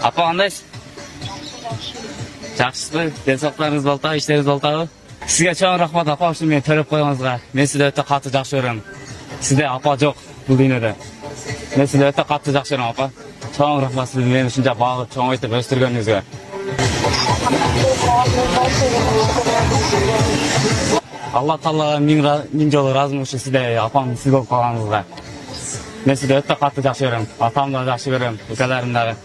Апа, кандайсыз? Жакшысызбы? Денсаулыктарыңыз болтабы, иштериңиз болтабы? Сизге чоң рахмат апа, ушу мени төлөп койгоңузга. Мен сизди өтө катуу жакшы көрөм. Сизде апа жок бул дүйнөдө. Мен сизди өтө катуу жакшы көрөм апа. Чоң рахмат сиз мени ушунча багып, чоңойтуп өстүргөнүңүзгө. Алла Таалага миң жолу ыраазы болушу сизде апам сиз болуп калганыңызга. Мен сизди өтө катуу жакшы көрөм. Атамды да жакшы көрөм, укаларымды дагы.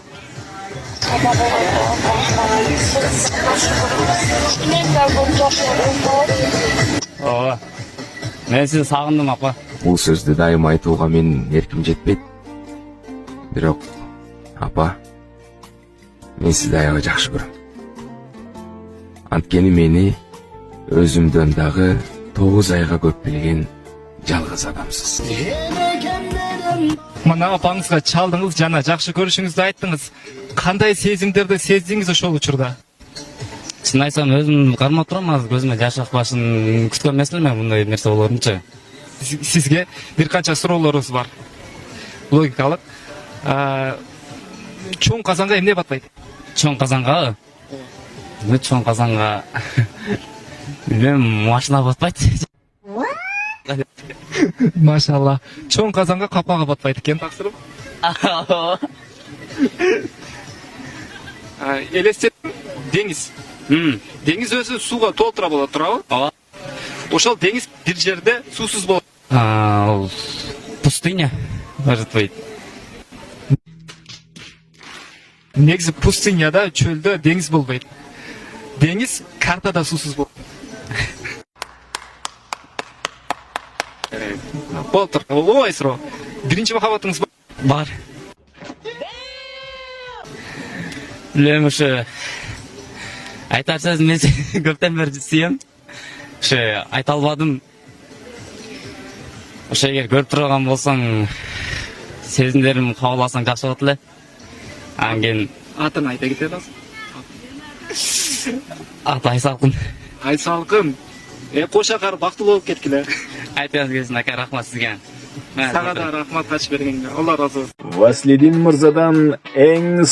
Ооба. Мен сизди сагындым апа. Бул сөздү дайым айтууга мен эрким жетпейт. Бирок, апа, мен сизди аябай жакшы көрөм. Анткени мени өзүмдөн дагы 9 айга көп билген жалгыз адамсыз. Мына апаңызга чалдыңыз, жана жакшы көрүшүңүздү айттыңыз. Кандай сезимдерди сездиңиз ошол учурда? Чын айтсам өзүм кармап турам, азыр көзүмө жаш акпашын күткөн эмес элем мындай нерсе болорунчу. Сизге бир канча суроолорубуз бар. Логикалык. Чоң казанга эмне батпайт? Чоң казанга? Чоң казанга билбейм, машина батпайт. Машалла. Чоң казанга капага батпайт экен, таксырым. Элестет деңиз. Деңиз өзү сууга толтура болот, туурабы? Ооба. Ошол деңиз бир жерде суусуз болот. Пустыня, может быть. Негизи пустыняда, чөлдө деңиз болбойт. Деңиз картада суусуз болот. Болтур, ооба суроо. Биринчи махабатыңыз Бар. Билем ушу айтар сөз мен көптөн бери сүйөм. Ушу айта албадым. Ошо эгер көрүп турган болсоң, сезимдерим кабыл алсаң жакшы болот эле. Анан кийин атын айта кетет азыр. аты Айсалкын. Айсалкын. Кошакар бактылуу болуп кеткиле. Айтыңыз келсин ака, рахмат сизге. Сага да рахмат качып бергениңе. Алла ыраазы болсун. Васлидин мырзадан эң